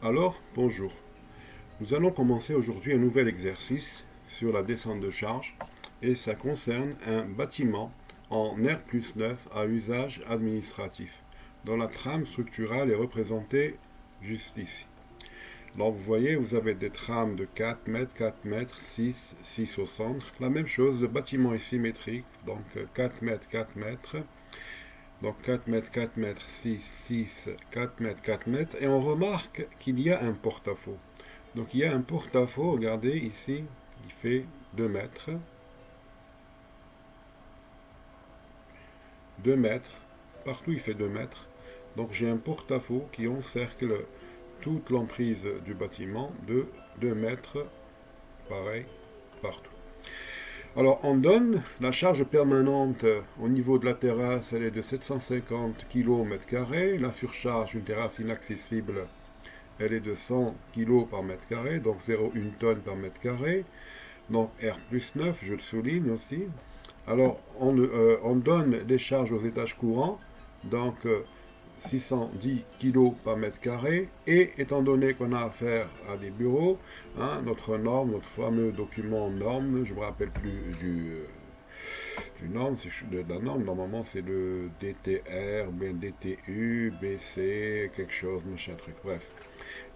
Alors, bonjour. Nous allons commencer aujourd'hui un nouvel exercice sur la descente de charge et ça concerne un bâtiment en R+9 à usage administratif dont la trame structurale est représentée juste ici. Donc vous voyez, vous avez des trames de 4 mètres, 4 mètres, 6, 6 au centre. La même chose, le bâtiment est symétrique, donc 4 mètres, 4 mètres. Donc 4 mètres, 4 mètres, 6, 6, 4 mètres, 4 mètres. Et on remarque qu'il y a un porte-à-faux. Donc il y a un porte-à-faux, regardez ici, il fait 2 mètres. 2 mètres. Partout il fait 2 mètres. Donc j'ai un porte-à-faux qui encercle toute l'emprise du bâtiment de 2 mètres, pareil, partout. Alors on donne la charge permanente au niveau de la terrasse, elle est de 750 kg/m². La surcharge, une terrasse inaccessible, elle est de 100 kg par mètre carré, donc 0,1 tonne par mètre carré. Donc R+9, je le souligne aussi. Alors on donne les charges aux étages courants, donc 610 kg par mètre carré. Et étant donné qu'on a affaire à des bureaux, hein, notre norme, notre fameux document norme, je ne me rappelle plus du norme, de la norme, normalement c'est le DTR, bien DTU, BC, quelque chose, machin truc, bref.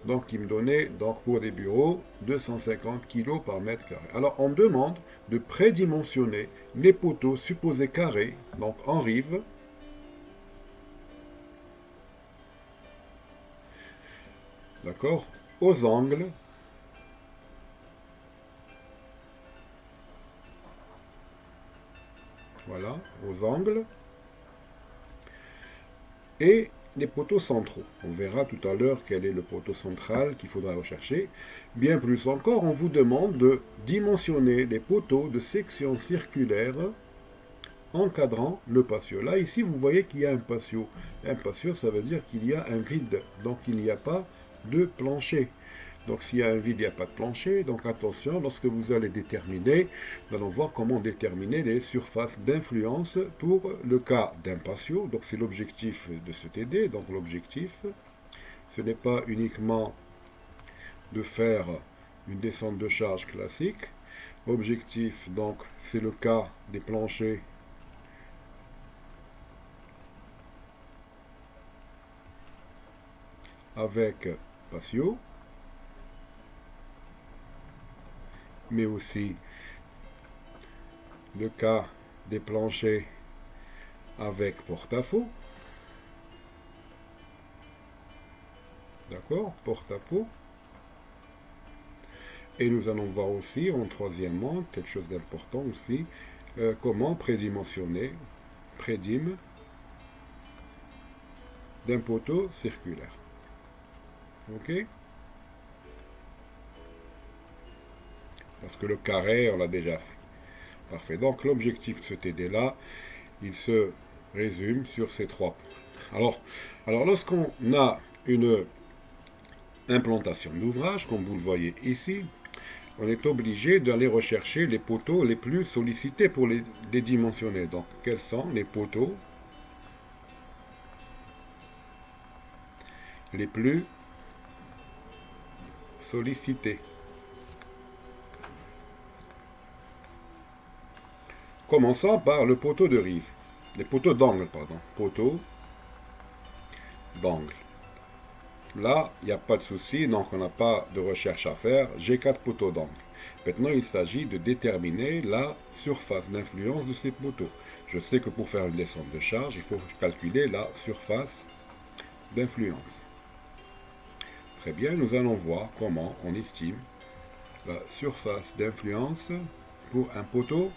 Donc il me donnait, donc pour des bureaux, 250 kg par mètre carré. Alors on demande de prédimensionner les poteaux supposés carrés, donc en rive, d'accord, aux angles, voilà, aux angles, et les poteaux centraux. On verra tout à l'heure quel est le poteau central qu'il faudra rechercher. Bien plus encore, on vous demande de dimensionner les poteaux de section circulaire encadrant le patio. Là, ici, vous voyez qu'il y a un patio. Un patio, ça veut dire qu'il y a un vide, donc il n'y a pas de plancher. Donc s'il y a un vide, il n'y a pas de plancher. Donc attention, lorsque vous allez déterminer, nous allons voir comment déterminer les surfaces d'influence pour le cas d'un patio. Donc c'est l'objectif de ce TD. Donc l'objectif, ce n'est pas uniquement de faire une descente de charge classique. Objectif, donc, c'est le cas des planchers avec patio, mais aussi le cas des planchers avec porte-à-faux. D'accord, porte-à-faux. Et nous allons voir aussi, en troisièmement, quelque chose d'important aussi, comment prédimensionner, prédime d'un poteau circulaire. Ok? Parce que le carré, on l'a déjà fait. Parfait. Donc l'objectif de ce TD-là, il se résume sur ces trois points. Alors lorsqu'on a une implantation d'ouvrage, comme vous le voyez ici, on est obligé d'aller rechercher les poteaux les plus sollicités pour les dimensionner. Donc, quels sont les poteaux les plus sollicités? Commençons par le poteau de rive. Les poteaux d'angle, pardon. Poteaux d'angle. Là, il n'y a pas de souci, donc on n'a pas de recherche à faire. J'ai 4 poteaux d'angle. Maintenant, il s'agit de déterminer la surface d'influence de ces poteaux. Je sais que pour faire une descente de charge, il faut calculer la surface d'influence. Très bien, nous allons voir comment on estime la surface d'influence pour un poteau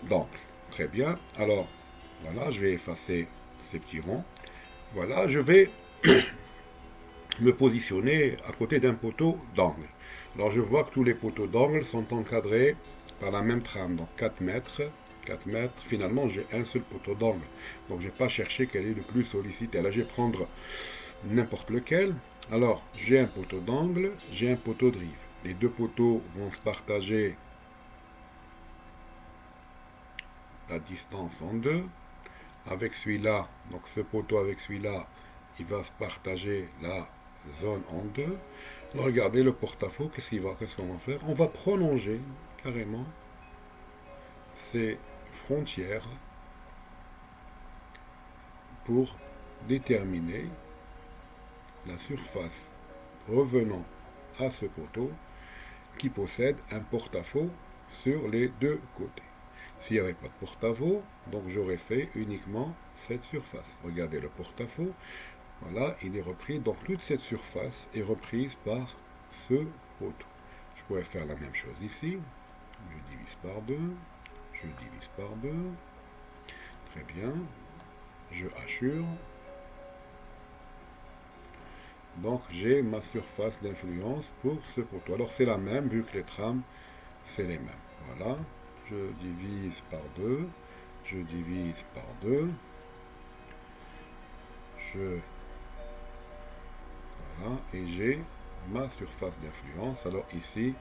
d'angle. Très bien, alors voilà, je vais effacer ces petits ronds. Voilà, je vais me positionner à côté d'un poteau d'angle. Alors je vois que tous les poteaux d'angle sont encadrés par la même trame, donc 4 mètres. 4 mètres, finalement j'ai un seul poteau d'angle. Donc je n'ai pas cherché quel est le plus sollicité. Là je vais prendre n'importe lequel. Alors j'ai un poteau d'angle, j'ai un poteau de rive. Les deux poteaux vont se partager la distance en deux. Avec celui-là, donc ce poteau avec celui-là, il va se partager la zone en deux. Alors regardez le porte-à-faux, qu'est-ce qu'on va faire? On va prolonger carrément ces frontières pour déterminer la surface revenant à ce poteau qui possède un porte-à-faux sur les deux côtés. S'il n'y avait pas de porte-à-faux, donc j'aurais fait uniquement cette surface. Regardez le porte-à-faux, voilà, il est repris, donc toute cette surface est reprise par ce poteau. Je pourrais faire la même chose ici, je divise par 2, je divise par 2, très bien, je hachure, donc j'ai ma surface d'influence pour ce poteau. Alors c'est la même, vu que les trames, c'est les mêmes. Voilà, je divise par 2, je divise par 2, voilà, et j'ai ma surface d'influence. Alors ici,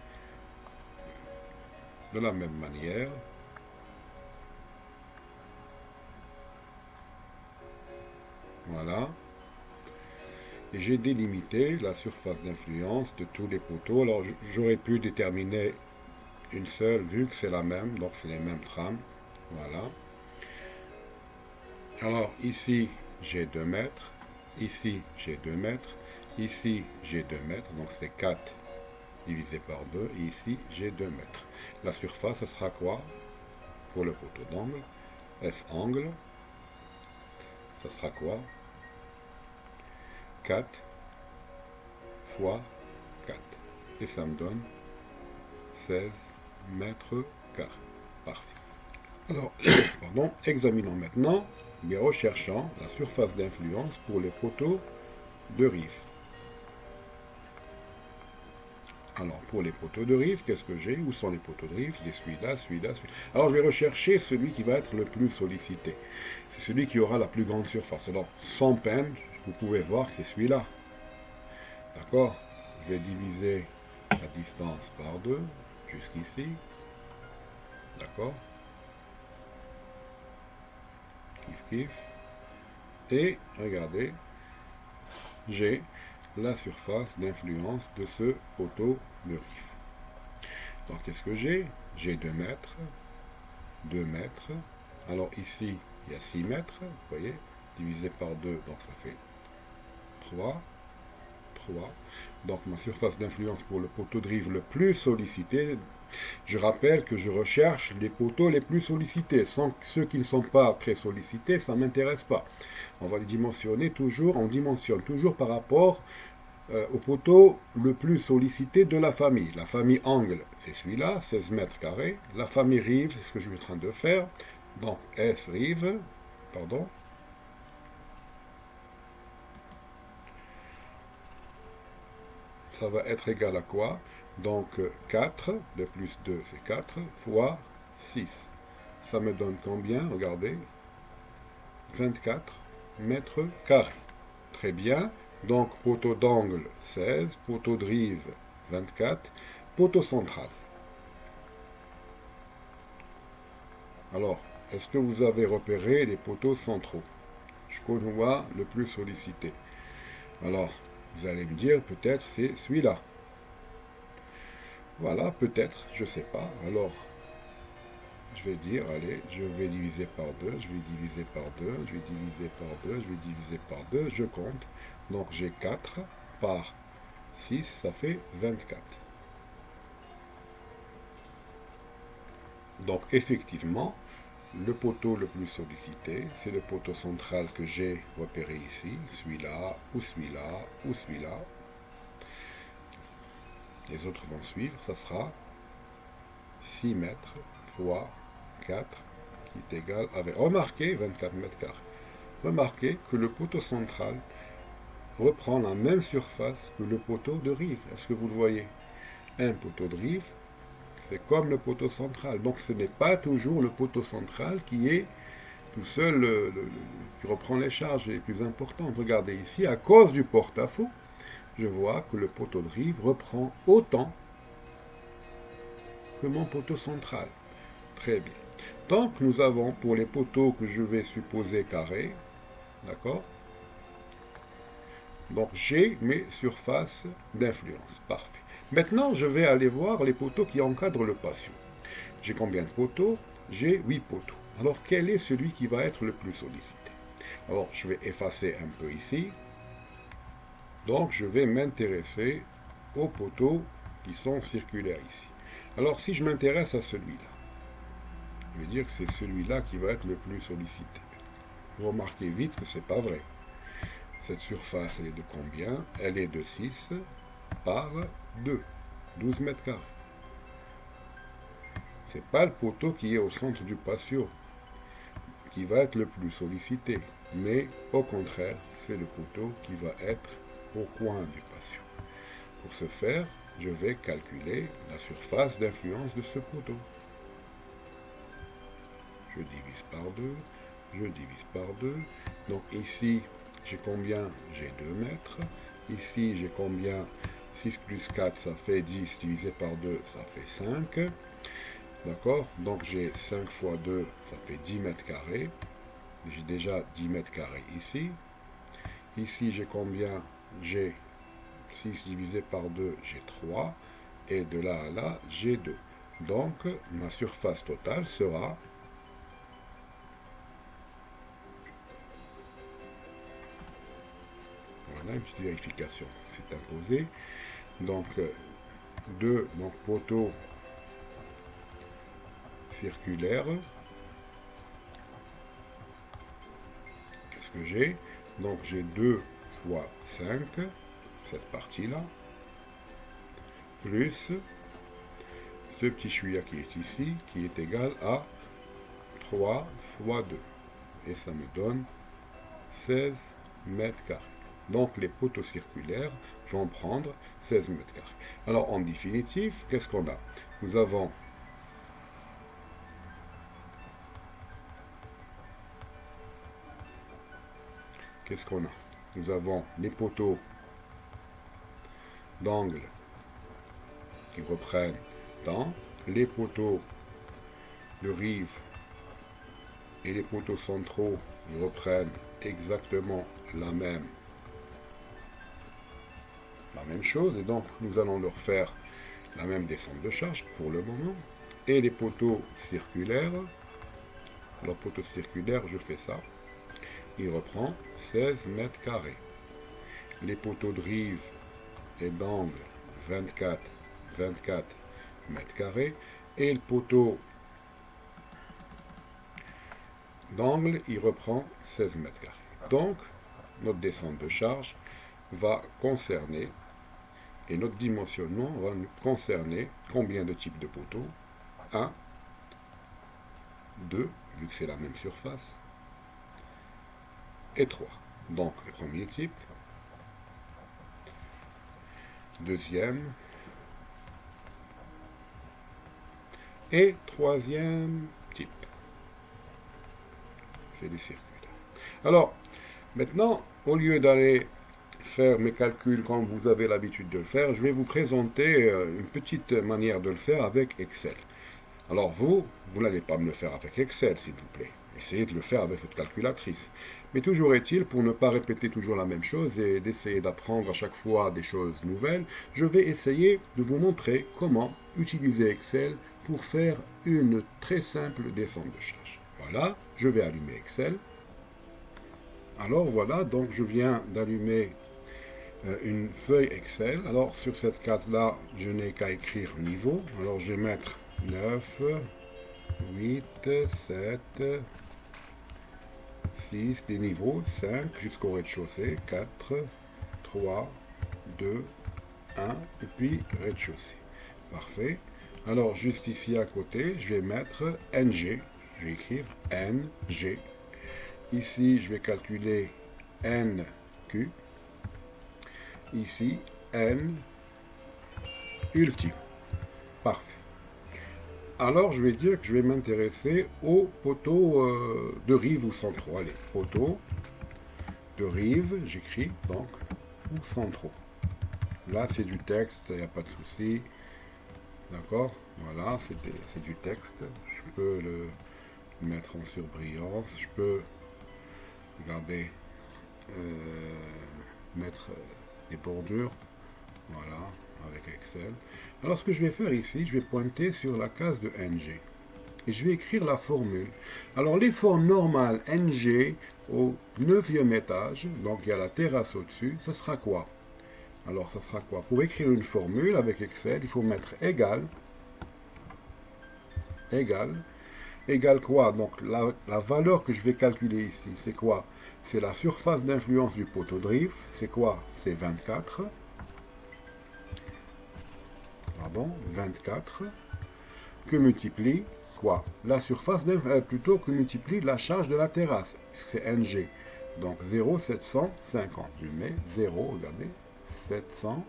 de la même manière, voilà, et j'ai délimité la surface d'influence de tous les poteaux. Alors j'aurais pu déterminer une seule, vu que c'est la même, donc c'est les mêmes trames, voilà. Alors ici j'ai 2 mètres, ici j'ai 2 mètres, ici j'ai 2 mètres, donc c'est 4 divisé par 2, et ici j'ai 2 mètres. La surface, ce sera quoi pour le poteau d'angle? S angle, ça sera quoi? 4 fois 4. Et ça me donne 16 mètres carrés. Parfait. Alors, pardon, examinons maintenant, mais recherchant la surface d'influence pour les poteaux de rive. Alors, pour les poteaux de rive, qu'est-ce que j'ai? Où sont les poteaux de rive? J'ai celui-là, celui-là, celui-là. Alors, je vais rechercher celui qui va être le plus sollicité. C'est celui qui aura la plus grande surface. Alors, sans peine, vous pouvez voir que c'est celui-là. D'accord? Je vais diviser la distance par 2, jusqu'ici. D'accord? Kiff, kiff. Et, regardez, j'ai la surface d'influence de ce poteau de rive. Donc, qu'est-ce que j'ai? J'ai 2 mètres, 2 mètres. Alors, ici, il y a 6 mètres, vous voyez, divisé par 2, donc ça fait 3. 3. Donc, ma surface d'influence pour le poteau de rive le plus sollicité. Je rappelle que je recherche les poteaux les plus sollicités. Sans ceux qui ne sont pas très sollicités, ça ne m'intéresse pas. On va les dimensionner toujours, on dimensionne toujours par rapport au poteau le plus sollicité de la famille. La famille angle, c'est celui-là, 16 mètres carrés. La famille rive, c'est ce que je suis en train de faire. Donc S rive, pardon. Ça va être égal à quoi? Donc 4, de plus 2 c'est 4, fois 6. Ça me donne combien? Regardez. 24 mètres carrés. Très bien. Donc poteau d'angle 16, poteau de rive 24, poteau central. Alors, est-ce que vous avez repéré les poteaux centraux? Je connais le plus sollicité. Alors, vous allez me dire, peut-être c'est celui-là. Voilà, peut-être, je ne sais pas. Alors, je vais dire, allez, je vais diviser par 2, je vais diviser par 2, je vais diviser par 2, je vais diviser par 2, je compte. Donc j'ai 4 par 6, ça fait 24. Donc effectivement, le poteau le plus sollicité, c'est le poteau central que j'ai repéré ici, celui-là, ou celui-là, ou celui-là. Les autres vont suivre, ça sera 6 mètres fois 4, qui est égal avec, remarquez, 24 mètres carrés. Remarquez que le poteau central reprend la même surface que le poteau de rive. Est-ce que vous le voyez? Un poteau de rive, c'est comme le poteau central. Donc ce n'est pas toujours le poteau central qui est tout seul, qui reprend les charges les plus importantes. Regardez ici, à cause du porte-à-faux, je vois que le poteau de rive reprend autant que mon poteau central. Très bien. Donc nous avons pour les poteaux que je vais supposer carrés, d'accord? Donc j'ai mes surfaces d'influence. Parfait. Maintenant, je vais aller voir les poteaux qui encadrent le patio. J'ai combien de poteaux? J'ai 8 poteaux. Alors, quel est celui qui va être le plus sollicité? Alors, je vais effacer un peu ici. Donc, je vais m'intéresser aux poteaux qui sont circulaires ici. Alors, si je m'intéresse à celui-là, je vais dire que c'est celui-là qui va être le plus sollicité. Vous remarquez vite que ce n'est pas vrai. Cette surface, elle est de combien? Elle est de 6 par 2, 12 mètres carrés. Ce n'est pas le poteau qui est au centre du patio qui va être le plus sollicité, mais au contraire, c'est le poteau qui va être au coin du patio. Pour ce faire, je vais calculer la surface d'influence de ce poteau. Je divise par 2, je divise par 2. Donc ici, j'ai combien? J'ai 2 mètres. Ici, j'ai combien? 6 plus 4, ça fait 10, divisé par 2, ça fait 5. D'accord? Donc j'ai 5 fois 2, ça fait 10 mètres carrés. J'ai déjà 10 mètres carrés ici. Ici, j'ai combien? J'ai 6 divisé par 2, j'ai 3. Et de là à là, j'ai 2. Donc, ma surface totale sera... Voilà, une petite vérification s'est imposée. Donc, 2 poteaux circulaires. Qu'est-ce que j'ai? Donc, j'ai 2 fois 5, cette partie-là, plus ce petit chouïa qui est ici, qui est égal à 3 fois 2. Et ça me donne 16 mètres carrés. Donc les poteaux circulaires vont prendre 16 mètres carrés. Alors en définitive, qu'est-ce qu'on a? Nous avons Nous avons les poteaux d'angle qui reprennent dans les poteaux de rive et les poteaux centraux reprennent exactement la même chose, et donc nous allons leur faire la même descente de charge pour le moment. Et les poteaux circulaires, alors poteau circulaire, je fais ça, il reprend 16 mètres carrés. Les poteaux de rive et d'angle 24 mètres carrés, et le poteau d'angle, il reprend 16 mètres carrés. Donc, notre descente de charge va concerner, et notre dimensionnement va nous concerner combien de types de poteaux? 1, 2, vu que c'est la même surface, et 3. Donc, le premier type, deuxième, et troisième type. C'est du circuit. Alors, maintenant, au lieu d'aller faire mes calculs comme vous avez l'habitude de le faire, je vais vous présenter une petite manière de le faire avec Excel. Alors vous n'allez pas me le faire avec Excel, s'il vous plaît. Essayez de le faire avec votre calculatrice. Mais toujours est-il, pour ne pas répéter toujours la même chose et d'essayer d'apprendre à chaque fois des choses nouvelles, je vais essayer de vous montrer comment utiliser Excel pour faire une très simple descente de charge. Voilà, je vais allumer Excel. Alors voilà, donc je viens d'allumer une feuille Excel. Alors sur cette case-là, je n'ai qu'à écrire niveau. Alors je vais mettre 9, 8, 7, 6, des niveaux, 5 jusqu'au rez-de-chaussée, 4, 3, 2, 1, et puis rez-de-chaussée. Parfait. Alors juste ici à côté, je vais mettre NG. Je vais écrire NG. Ici, je vais calculer NQ. Ici, N ultime. Parfait. Alors, je vais dire que je vais m'intéresser aux poteaux de rive ou centraux. Allez, poteaux de rive, j'écris donc, ou centraux. Là, c'est du texte, il n'y a pas de souci. D'accord? Voilà, c'est du texte. Je peux le mettre en surbrillance. Je peux, regardez, mettre des bordures, voilà, avec Excel. Alors ce que je vais faire ici, je vais pointer sur la case de NG. Et je vais écrire la formule. Alors l'effort normal NG au 9e étage, donc il y a la terrasse au-dessus, ça sera quoi? Alors ça sera quoi? Pour écrire une formule avec Excel, il faut mettre égal, quoi? Donc la valeur que je vais calculer ici, c'est quoi? C'est la surface d'influence du poteau drift, c'est quoi? C'est 24. Pardon, 24, que multiplie quoi? La surface plutôt que multiplie la charge de la terrasse, puisque c'est NG. Donc 0,750. Je mets 0, regardez, 700,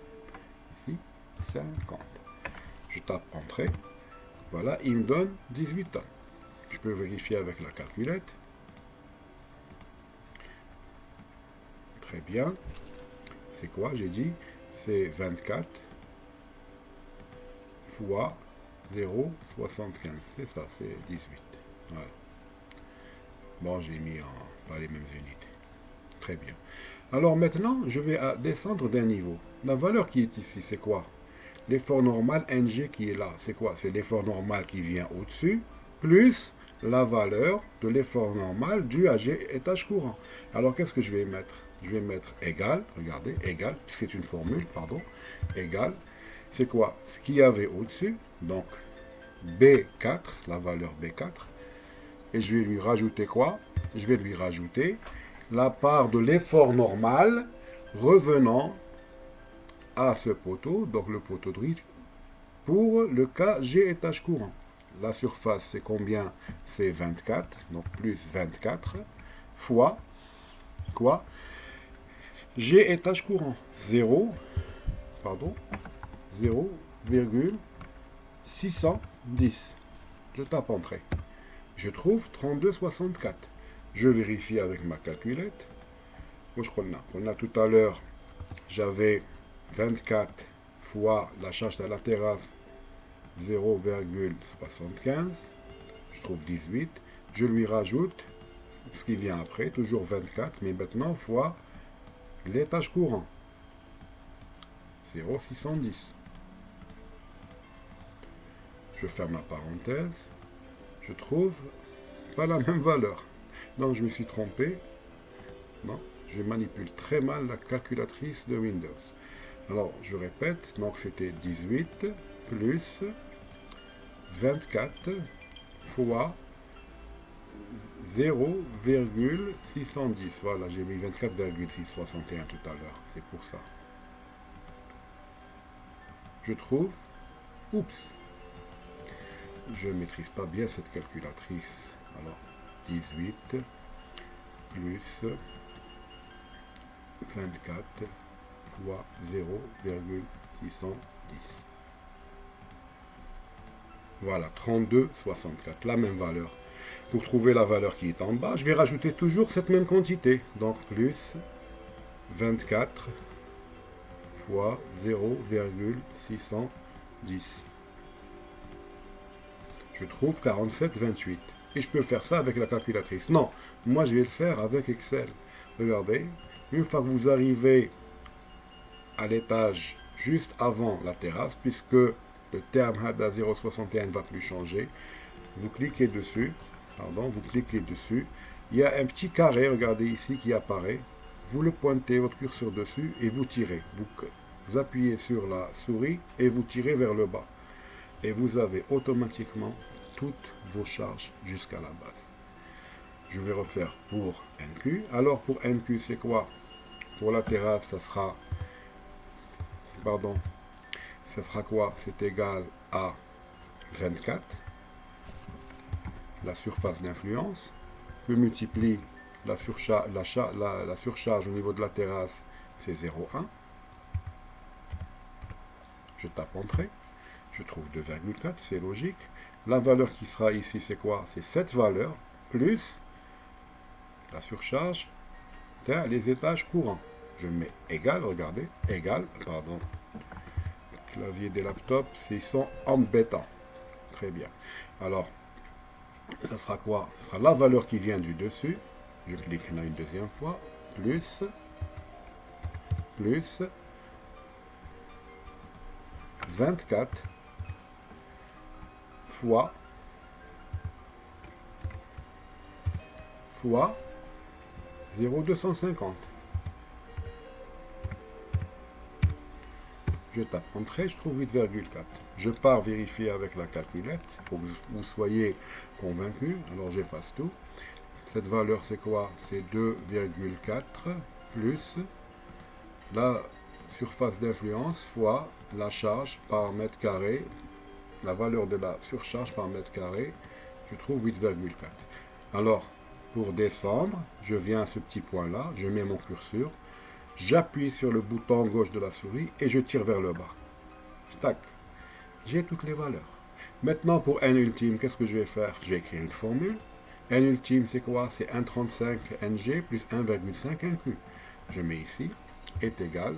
ici, 50. Je tape Entrée. Voilà, il me donne 18 tonnes. Je peux vérifier avec la calculette. Très bien. C'est quoi, j'ai dit? C'est 24 fois 0,75. C'est ça, c'est 18. Voilà. Bon, j'ai mis pas les mêmes unités. Très bien. Alors maintenant, je vais descendre d'un niveau. La valeur qui est ici, c'est quoi? L'effort normal NG qui est là, c'est quoi? C'est l'effort normal qui vient au-dessus, plus la valeur de l'effort normal dû à G étage courant. Alors qu'est-ce que je vais mettre? Je vais mettre égal, regardez, égal, c'est une formule, pardon, égal. C'est quoi? Ce qu'il y avait au-dessus, donc B4, la valeur B4, et je vais lui rajouter quoi? Je vais lui rajouter la part de l'effort normal revenant à ce poteau, donc le poteau drift, pour le cas G étage courant. La surface, c'est combien? C'est 24, donc plus 24, fois, quoi? G étage courant, 0,610. Je tape Entrée. Je trouve 32,64. Je vérifie avec ma calculette. On a tout à l'heure, j'avais 24 fois la charge de la terrasse, 0,75. Je trouve 18. Je lui rajoute ce qui vient après, toujours 24, mais maintenant fois l'étage courant, 0,610. Je ferme la parenthèse. Je trouve pas la même valeur. Donc je me suis trompé. Non, je manipule très mal la calculatrice de Windows. Alors je répète, donc c'était 18 plus 24 fois 0,610. Voilà, j'ai mis 24,661 tout à l'heure. C'est pour ça. Je trouve, oups, je ne maîtrise pas bien cette calculatrice. Alors, 18 plus 24 fois 0,610. Voilà, 32,64, la même valeur. Pour trouver la valeur qui est en bas, je vais rajouter toujours cette même quantité. Donc, plus 24 fois 0,610. Je trouve 47,28. Et je peux faire ça avec la calculatrice. Non, moi je vais le faire avec Excel. Regardez, une fois que vous arrivez à l'étage juste avant la terrasse, puisque le terme HADA 0,61 ne va plus changer, vous cliquez dessus, vous cliquez dessus, il y a un petit carré, regardez ici, qui apparaît, vous le pointez, votre curseur dessus, et vous tirez. Vous appuyez sur la souris et vous tirez vers le bas. Et vous avez automatiquement toutes vos charges jusqu'à la base. Je vais refaire pour NQ. Alors pour NQ, c'est quoi? Pour la terrasse, ça sera... Pardon. Ça sera quoi? C'est égal à 24. La surface d'influence. Je multiplie la surcharge au niveau de la terrasse, c'est 0,1. Je tape Entrée. Je trouve 2,4, c'est logique. La valeur qui sera ici, c'est quoi? C'est cette valeur, plus la surcharge, les étages courants. Je mets égal, regardez, égal, pardon. Le clavier des laptops, ils sont embêtants. Très bien. Alors, ça sera quoi? Ce sera la valeur qui vient du dessus. Je clique là une deuxième fois, plus plus 24 fois 0,250. Je tape entrée, je trouve 8,4. Je pars vérifier avec la calculette, pour que vous soyez convaincu. Alors j'efface tout. Cette valeur c'est quoi? C'est 2,4 plus la surface d'influence fois la charge par mètre carré, la valeur de la surcharge par mètre carré, je trouve 8,4. Alors, pour descendre, je viens à ce petit point-là, je mets mon curseur, j'appuie sur le bouton gauche de la souris et je tire vers le bas. Tac, j'ai toutes les valeurs. Maintenant, pour n ultime, qu'est-ce que je vais faire? Je vais écrire une formule. N ultime, c'est quoi? C'est 1,35 Ng plus 1,5 Nq. Je mets ici, est égal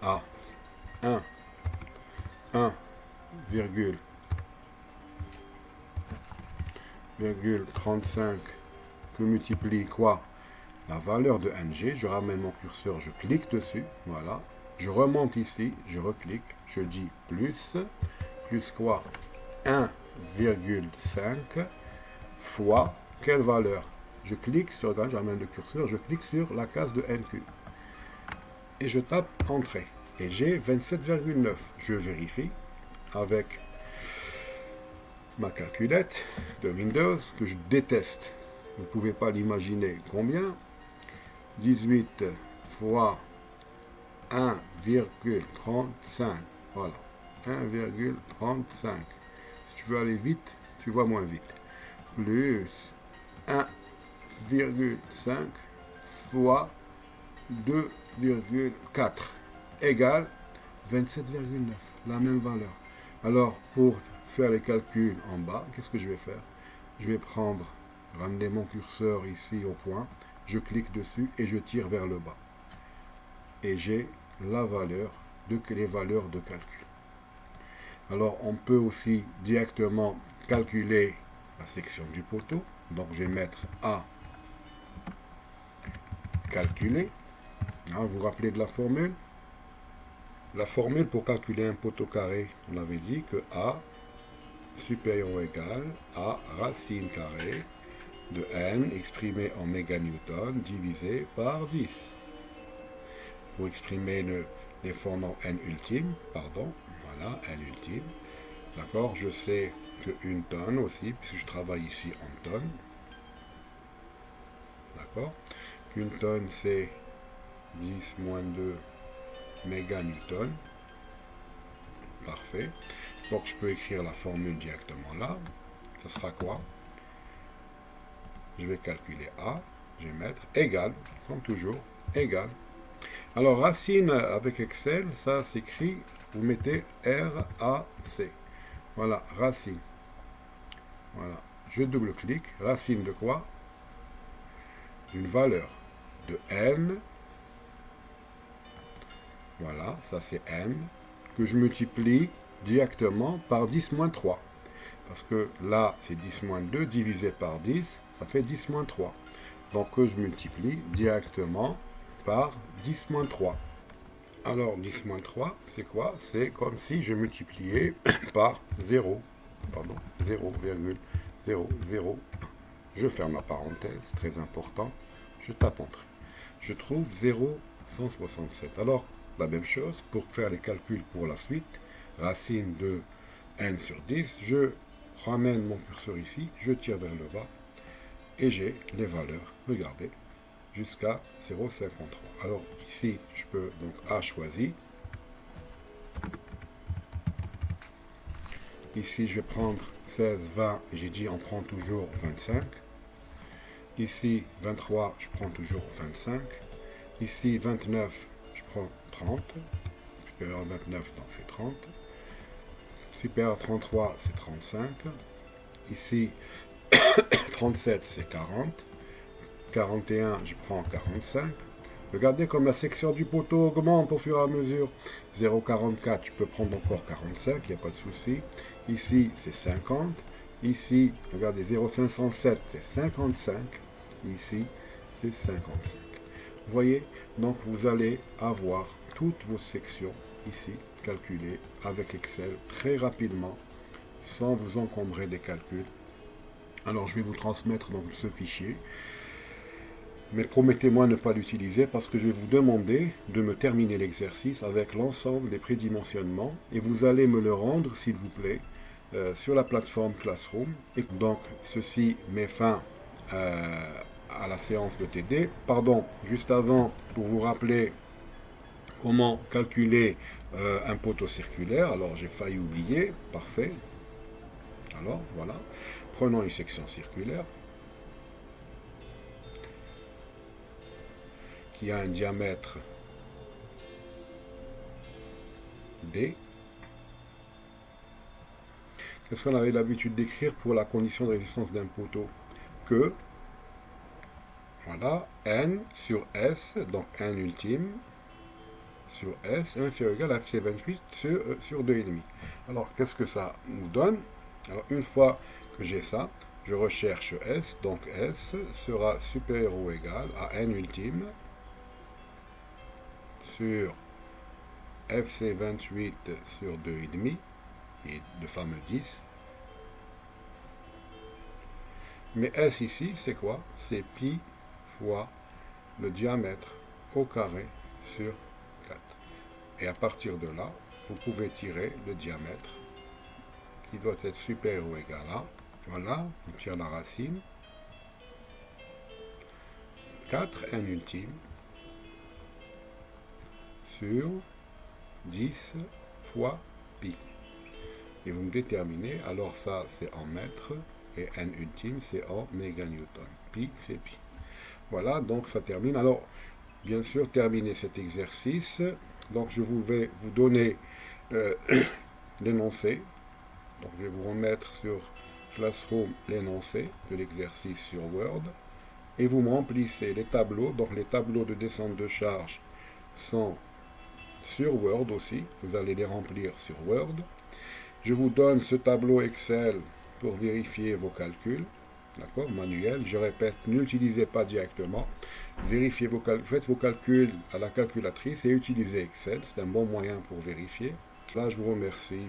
à 1,35 que multiplie quoi? La valeur de Ng, je ramène mon curseur, je clique dessus, voilà, je remonte ici, je reclique, je dis plus quoi? 1,5 fois quelle valeur? Je clique sur, je ramène le curseur, je clique sur la case de NQ. Et je tape entrée. Et j'ai 27,9. Je vérifie avec ma calculette de Windows, que je déteste. Vous ne pouvez pas l'imaginer. Combien? 18 fois 1,35. Voilà. 1,35. Si tu veux aller vite, tu vas moins vite. Plus 1,5 fois 2,4 égale 27,9. La même valeur. Alors, pour faire les calculs en bas, qu'est-ce que je vais faire? Je vais ramener mon curseur ici au point, je clique dessus et je tire vers le bas. Et j'ai les valeurs de calcul. Alors, on peut aussi directement calculer la section du poteau. Donc, je vais mettre A, calculer. Vous vous rappelez de la formule? La formule pour calculer un poteau carré, on avait dit que A supérieur ou égal à racine carrée de n exprimé en méganewton divisé par 10. Pour exprimer les fondants n ultime, pardon, voilà, n ultime. D'accord, je sais que une tonne aussi, puisque je travaille ici en tonnes. D'accord, qu'une tonne c'est 10 moins 2 méganewton. Parfait. Donc je peux écrire la formule directement là. Ça sera quoi? Je vais calculer A. Je vais mettre égal, comme toujours, égal. Alors racine avec Excel, ça s'écrit, vous mettez R-A-C. Voilà, racine. Voilà. Je double-clique. Racine de quoi? D'une valeur de n. Voilà, ça c'est n, que je multiplie directement par 10 moins 3. Parce que là, c'est 10 moins 2 divisé par 10, ça fait 10 moins 3. Donc que je multiplie directement par 10 moins 3. Alors 10 moins 3, c'est quoi? C'est comme si je multipliais par 0. Pardon, 0,00. Je ferme la parenthèse, très important. Je tape entrée. Je trouve 0,167. Alors, la même chose, pour faire les calculs pour la suite, racine de n sur 10, je ramène mon curseur ici, je tire vers le bas, et j'ai les valeurs, regardez, jusqu'à 0,53. Alors ici, je peux, donc A choisi. Ici, je vais prendre 16, 20, j'ai dit on prend toujours 25. Ici, 23, je prends toujours 25. Ici, 29, je prends 30. Supérieur à 29, donc c'est 30. Supérieur à 33, c'est 35. Ici, 37, c'est 40. 41, je prends 45. Regardez comme la section du poteau augmente au fur et à mesure. 0,44, je peux prendre encore 45, il n'y a pas de souci. Ici, c'est 50. Ici, regardez, 0,507, c'est 55. Ici, c'est 55. Vous voyez, donc vous allez avoir toutes vos sections ici calculées avec Excel très rapidement, sans vous encombrer des calculs. Alors je vais vous transmettre donc ce fichier, mais promettez-moi ne pas l'utiliser parce que je vais vous demander de me terminer l'exercice avec l'ensemble des prédimensionnements et vous allez me le rendre s'il vous plaît sur la plateforme Classroom. Et donc ceci met fin à la séance de TD. Pardon, juste avant, pour vous rappeler comment calculer un poteau circulaire. Alors j'ai failli oublier, parfait. Alors voilà, prenons une section circulaire qui a un diamètre D. Qu'est-ce qu'on avait l'habitude d'écrire pour la condition de résistance d'un poteau? Que, voilà, N sur S, donc N ultime, sur S, inférieur ou égal à FC28 sur 2,5. Alors, qu'est-ce que ça nous donne? Alors, une fois que j'ai ça, je recherche S, donc S sera supérieur ou égal à N ultime sur FC28 sur 2,5, qui est le fameux 10. Mais S ici, c'est quoi? C'est pi fois le diamètre au carré sur 4. Et à partir de là, vous pouvez tirer le diamètre qui doit être supérieur ou égal à, voilà, on tire la racine, 4n ultime sur 10 fois pi. Et vous me déterminez, alors ça c'est en mètres, et n ultime c'est en méganewton. Pi c'est pi. Voilà, donc ça termine. Alors, bien sûr, terminer cet exercice. Donc je vais vous donner l'énoncé. Donc je vais vous remettre sur Classroom l'énoncé de l'exercice sur Word. Et vous me remplissez les tableaux. Donc les tableaux de descente de charge sont sur Word aussi. Vous allez les remplir sur Word. Je vous donne ce tableau Excel pour vérifier vos calculs. D'accord, manuel. Je répète, n'utilisez pas directement. Vérifiez faites vos calculs à la calculatrice et utilisez Excel. C'est un bon moyen pour vérifier. Là, je vous remercie.